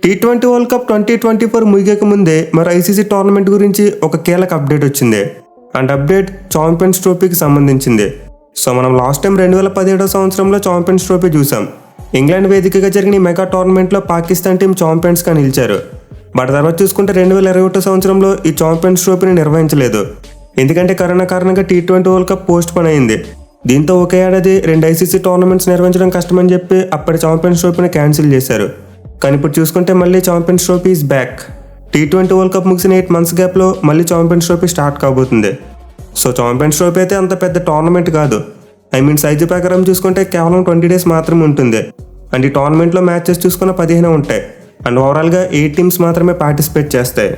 T20 world cup 2024 ముగియక ముందే మరి ICC tournament గురించి ఒక కీలక అప్డేట్ వచ్చింది. అండ్ అప్డేట్ ఛాంపియన్స్ ట్రోఫీకి సంబంధించింది. సో మనం లాస్ట్ టైం 2017 సంవత్సరంలో ఛాంపియన్స్ ట్రోఫీ చూసాం. ఇంగ్లాండ్ వేదికగా జరిగిన ఈ మెగా టోర్నమెంట్లో పాకిస్తాన్ టీం ఛాంపియన్స్గా నిలిచారు. బట్ తర్వాత చూసుకుంటే 2021 సంవత్సరంలో ఈ ఛాంపియన్స్ ట్రోఫీని నిర్వహించలేదు. ఎందుకంటే కరోనా కారణంగా T20 world cup post phone అయింది. దీంతో ఒకే ఏడాది 2 ఐసీసీ టోర్నమెంట్స్ నిర్వహించడం కష్టమని చెప్పి అప్పటి ఛాంపియన్స్ ట్రోఫీని క్యాన్సిల్ చేశారు. కానీ ఇప్పుడు చూసుకుంటే మళ్ళీ champions trophy is back. T20 world cup ముగిసిన 8 months గ్యాప్లో మళ్ళీ ఛాంపియన్స్ ట్రోఫీ స్టార్ట్ కాబోతుంది. సో ఛాంపియన్స్ ట్రోఫీ అయితే అంత పెద్ద టోర్నమెంట్ కాదు. సైజు ప్రకారం చూసుకుంటే కేవలం 20 days మాత్రమే ఉంటుంది. అండ్ ఈ టోర్నమెంట్లో మ్యాచెస్ చూసుకున్న 15 ఉంటాయి. అండ్ ఓవరాల్గా 8 teams మాత్రమే పార్టిసిపేట్ చేస్తాయి.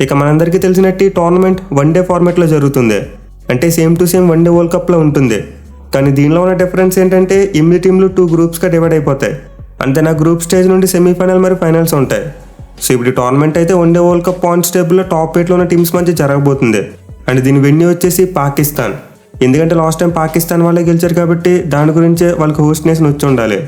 ఇక మనందరికీ తెలిసినట్టు ఈ టోర్నమెంట్ 1 day ఫార్మాట్లో జరుగుతుంది. అంటే same to same 1 day world కప్లో ఉంటుంది. కానీ దీనిలో ఉన్న డిఫరెన్స్ ఏంటంటే 8 టీంలు 2 గ్రూప్స్గా డివైడ్ అయిపోతాయి. అంతే నా గ్రూప్ స్టేజ్ నుండి సెమీఫైనల్ మరియు ఫైనల్స్ ఉంటాయి. సో ఇప్పుడు టోర్నమెంట్ అయితే 1 day వరల్డ్ కప్ పాయింట్స్ టేబుల్లో టాప్ 8లో ఉన్న టీమ్స్ మధ్య జరగబోతుంది. అండ్ దీని వెన్యూ వచ్చేసి పాకిస్తాన్. ఎందుకంటే లాస్ట్ టైం పాకిస్తాన్ వాళ్ళే గెలిచారు కాబట్టి దాని గురించే వాళ్ళకి హోస్ట్ నేషన్ వచ్చి ఉండాలి.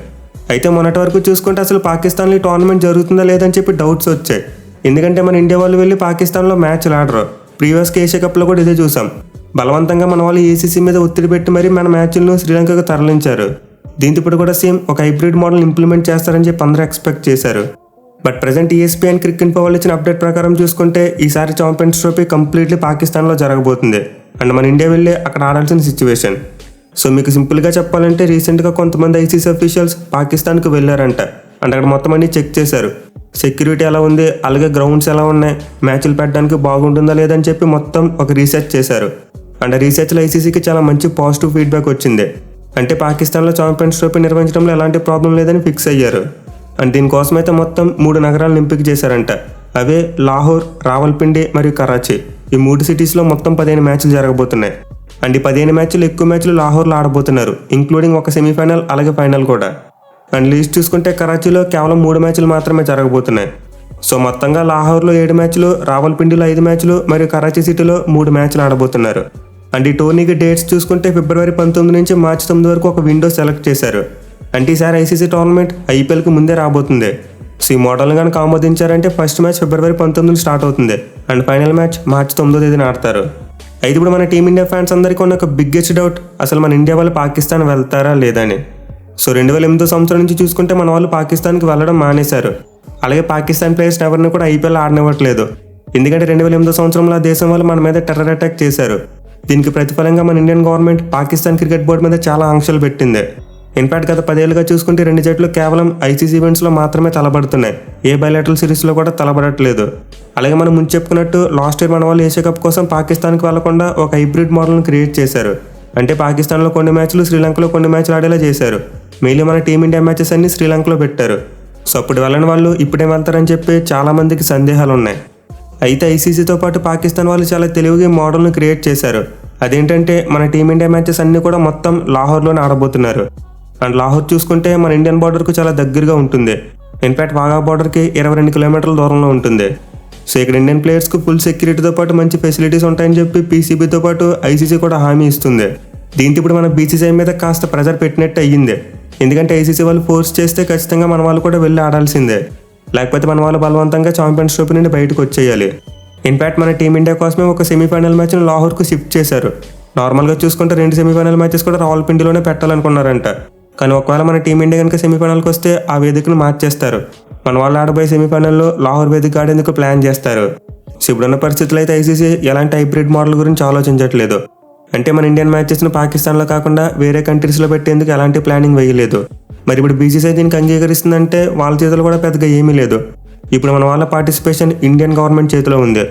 అయితే మొన్నటి వరకు చూసుకుంటే అసలు పాకిస్తాన్లో ఈ టోర్నమెంట్ జరుగుతుందా లేదని చెప్పి డౌట్స్ వచ్చాయి. ఎందుకంటే మన ఇండియా వాళ్ళు వెళ్ళి పాకిస్తాన్లో మ్యాచ్లు ఆడరు. ప్రీవియస్గా ఏషియా కప్లో కూడా ఇదే చూసాం. బలవంతంగా మన వాళ్ళు ఏసీసీ మీద ఒత్తిడి పెట్టి మరీ మన మ్యాచ్లను శ్రీలంకకు తరలించారు. దీంతో ఇప్పుడు కూడా సేమ్ ఒక హైబ్రిడ్ మోడల్ ఇంప్లిమెంట్ చేస్తారని చెప్పి అందరూ ఎక్స్పెక్ట్ చేశారు. బట్ ప్రజెంట్ ESPN క్రికెట్ వాళ్ళు ఇచ్చిన అప్డేట్ ప్రకారం చూసుకుంటే ఈసారి ఛాంపియన్స్ ట్రోఫీ కంప్లీట్లీ పాకిస్తాన్లో జరగబోతుంది. అండ్ మన ఇండియా వెళ్ళి అక్కడ ఆడాల్సిన సిచ్యువేషన్. సో మీకు సింపుల్గా చెప్పాలంటే రీసెంట్గా కొంతమంది ఐసీసీ అఫీషియల్స్ పాకిస్తాన్కి వెళ్ళారంట. అండ్ అక్కడ మొత్తం అన్ని చెక్ చేశారు. సెక్యూరిటీ ఎలా ఉంది, అలాగే గ్రౌండ్స్ ఎలా ఉన్నాయి, మ్యాచ్లు పెట్టడానికి బాగుంటుందా లేదని చెప్పి మొత్తం ఒక రీసెర్చ్ చేశారు. అండ్ రీసెర్చ్లో ఐసీసీకి చాలా మంచి పాజిటివ్ ఫీడ్బ్యాక్ వచ్చింది. అంటే పాకిస్తాన్లో ఛాంపియన్స్ ట్రోఫీ నిర్వహించడంలో ఎలాంటి ప్రాబ్లం లేదని ఫిక్స్ అయ్యారు. అండ్ దీనికోసం అయితే మొత్తం 3 నగరాలను ఎంపిక చేశారంట. అవే లాహోర్, రావల్పిండి మరియు కరాచీ. ఈ 3 సిటీస్లో మొత్తం 15 మ్యాచ్లు జరగబోతున్నాయి. అండ్ ఈ 15 మ్యాచ్లు ఎక్కువ మ్యాచ్లు లాహోర్లో ఆడబోతున్నారు, ఇంక్లూడింగ్ ఒక సెమీఫైనల్ అలాగే ఫైనల్ కూడా. అండ్ లీస్ట్ చూసుకుంటే కరాచీలో కేవలం 3 మ్యాచ్లు మాత్రమే జరగబోతున్నాయి. సో మొత్తంగా లాహోర్లో 7 మ్యాచ్లు, రావల్పిండిలో 5 మ్యాచ్లు మరియు కరాచీ సిటీలో 3 మ్యాచ్లు ఆడబోతున్నారు. అండ్ ఈ టోర్నీకి డేట్స్ చూసుకుంటే ఫిబ్రవరి 19 నుంచి మార్చి 9 వరకు ఒక విండో సెలెక్ట్ చేశారు. అంటే ఈసారి ఐసీసీ టోర్నమెంట్ ఐపీఎల్కి ముందే రాబోతుంది. సో ఈ మోడల్ని కనుక ఆమోదించారంటే ఫస్ట్ మ్యాచ్ ఫిబ్రవరి 19 స్టార్ట్ అవుతుంది. అండ్ ఫైనల్ మ్యాచ్ మార్చి 9 ఆడతారు. అయితే ఇప్పుడు మన టీమిండియా ఫ్యాన్స్ అందరికీ ఉన్న ఒక బిగ్గెస్ట్ డౌట్, అసలు మన ఇండియా వాళ్ళు పాకిస్తాన్ వెళ్తారా లేదని. సో 2008 సంవత్సరం నుంచి చూసుకుంటే మన వాళ్ళు పాకిస్తాన్కి వెళ్ళడం మానేశారు. అలాగే పాకిస్తాన్ ప్లేయర్స్ ఎవరిని కూడా ఐపీఎల్ ఆడనివ్వట్లేదు. ఎందుకంటే 2008 సంవత్సరంలో ఆ దేశం వాళ్ళు మన మీద టెర్రర్ అటాక్ చేశారు. దీనికి ప్రతిఫలంగా మన Indian government Pakistan cricket board మీద చాలా ఆంక్షలు పెట్టింది. ఇన్ఫాక్ట్ గత 10 ఏళ్ళుగా చూసుకుంటే 2 జట్లు కేవలం ఐసీసీ ఈవెంట్స్లో మాత్రమే తలబడుతున్నాయి. ఏ బయలాటరల్ సిరీస్లో కూడా తలబడట్లేదు. అలాగే మనం ముందు చెప్పుకున్నట్టు లాస్ట్ ఇయర్ మన వాళ్ళు ఏషియా కప్ కోసం పాకిస్తాన్కి వెళ్లకుండా ఒక హైబ్రిడ్ మోడల్ని క్రియేట్ చేశారు. అంటే పాకిస్తాన్లో కొన్ని మ్యాచ్లు, శ్రీలంకలో కొన్ని మ్యాచ్లు ఆడేలా చేశారు. మెయిన్లీ మన టీమిండియా మ్యాచెస్ అన్ని శ్రీలంకలో పెట్టారు. సో అప్పుడు వెళ్ళని వాళ్ళు ఇప్పుడేం వెళ్తారని చెప్పి చాలా మందికి సందేహాలు ఉన్నాయి. అయితే ఐసీసీతో పాటు పాకిస్తాన్ వాళ్ళు చాలా తెలివిగా మోడల్ను క్రియేట్ చేశారు. అదేంటంటే మన టీమిండియా మ్యాచెస్ అన్నీ కూడా మొత్తం లాహోర్లోనే ఆడబోతున్నారు. అండ్ లాహోర్ చూసుకుంటే మన ఇండియన్ బార్డర్కు చాలా దగ్గరగా ఉంటుంది. ఇన్ఫాక్ట్ వాఘా బార్డర్కి 22 కిలోమీటర్ల దూరంలో ఉంటుంది. సో ఇక్కడ ఇండియన్ ప్లేయర్స్కు ఫుల్ సెక్యూరిటీతో పాటు మంచి ఫెసిలిటీస్ ఉంటాయని చెప్పి పీసీబీతో పాటు ఐసీసీ కూడా హామీ ఇస్తుంది. దీంతో ఇప్పుడు మన బీసీసీఐ మీద కాస్త ప్రెజర్ పెట్టినట్టు అయ్యింది. ఎందుకంటే ఐసీసీ వాళ్ళు ఫోర్స్ చేస్తే ఖచ్చితంగా మన వాళ్ళు కూడా వెళ్ళి ఆడాల్సిందే. లేకపోతే మన వాళ్ళు బలవంతంగా ఛాంపియన్స్ ట్రోఫీ నుండి బయటకు వచ్చేయాలి. ఇన్ఫాక్ట్ మన టీమిండియా కోసమే ఒక సెమీఫైనల్ మ్యాచ్ను లాహోర్కు షిఫ్ట్ చేశారు. నార్మల్గా చూసుకుంటే 2 సెమీఫైనల్ మ్యాచెస్ కూడా రావల్పిండిలోనే పెట్టాలనుకున్నారంట. కానీ ఒకవేళ మన టీమిండియా కనుక సెమీఫైనల్కి వస్తే ఆ వేదికను మార్చేస్తారు. మన వాళ్ళు ఆడబోయే సెమీఫైనల్లో లాహోర్ వేదిక ఆడేందుకు ప్లాన్ చేస్తారు. సో ఇప్పుడున్న పరిస్థితులు అయితే ఐసీసీ ఎలాంటి హైబ్రిడ్ మోడల్ గురించి ఆలోచించట్లేదు. అంటే మన ఇండియన్ మ్యాచెస్ను పాకిస్తాన్లో కాకుండా వేరే కంట్రీస్లో పెట్టేందుకు ఎలాంటి ప్లానింగ్ వేయలేదు. మరి ఇప్పుడు బీసీసీఐ దీనికి అంగీకరిస్తుందంటే వాళ్ళ చేతులు కూడా పెద్దగా ఏమీ లేదు. ఇప్పుడు మన వాళ్ళ పార్టిసిపేషన్ ఇండియన్ గవర్నమెంట్ చేతిలో ఉంది.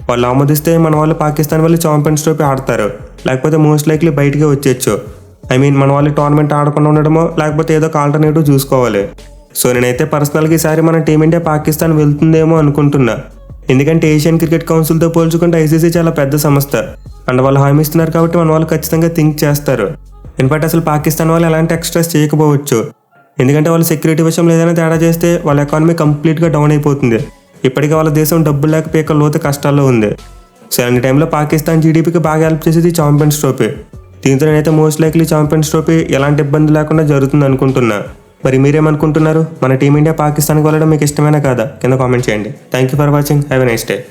వాళ్ళు ఆమోదిస్తే మన వాళ్ళు పాకిస్తాన్ వెళ్ళి ఛాంపియన్స్ ట్రోఫీ ఆడతారు. లేకపోతే మోస్ట్ లైక్లీ బయటికి వచ్చేయచ్చు. మన వాళ్ళు టోర్నమెంట్ ఆడకుండా ఉండడమో లేకపోతే ఏదో ఒక ఆల్టర్నేటివ్ చూసుకోవాలి. సో నేనైతే పర్సనల్గా ఈసారి మన టీమిండియా పాకిస్తాన్ వెళ్తుందేమో అనుకుంటున్నా. ఎందుకంటే ఏషియన్ క్రికెట్ కౌన్సిల్తో పోల్చుకుంటే ఐసీసీ చాలా పెద్ద సంస్థ. అండ్ వాళ్ళు హామీ ఇస్తున్నారు కాబట్టి మన వాళ్ళు ఖచ్చితంగా థింక్ చేస్తారు. ఇన్ఫాక్ట్ అసలు పాకిస్తాన్ వాళ్ళు ఎలాంటి ఎక్స్ట్రాస్ చేయకపోవచ్చు. ఎందుకంటే వాళ్ళు సెక్యూరిటీ విషయంలో ఏదైనా తేడా చేస్తే వాళ్ళ ఎకానమీ కంప్లీట్గా డౌన్ అయిపోతుంది. ఇప్పటికే వాళ్ళ దేశం డబ్బులు లేక పీక లోతు కష్టాల్లో ఉంది. సో అన్ని టైంలో పాకిస్తాన్ జీడీపీకి బాగా హెల్ప్ చేసేది ఛాంపియన్స్ ట్రోఫీ. దీంతో నేనైతే మోస్ట్ లైక్లీ ఛాంపియన్స్ ట్రోఫీ ఎలాంటి ఇబ్బంది లేకుండా జరుగుతుంది అనుకుంటున్నా. మరి మీరేమనుకుంటున్నారు? మన టీమిండియా పాకిస్తాన్కి వెళ్ళడం మీకు ఇష్టమైనా కాదా? కింద కామెంట్ చేయండి. Thank you for watching. Have a nice day.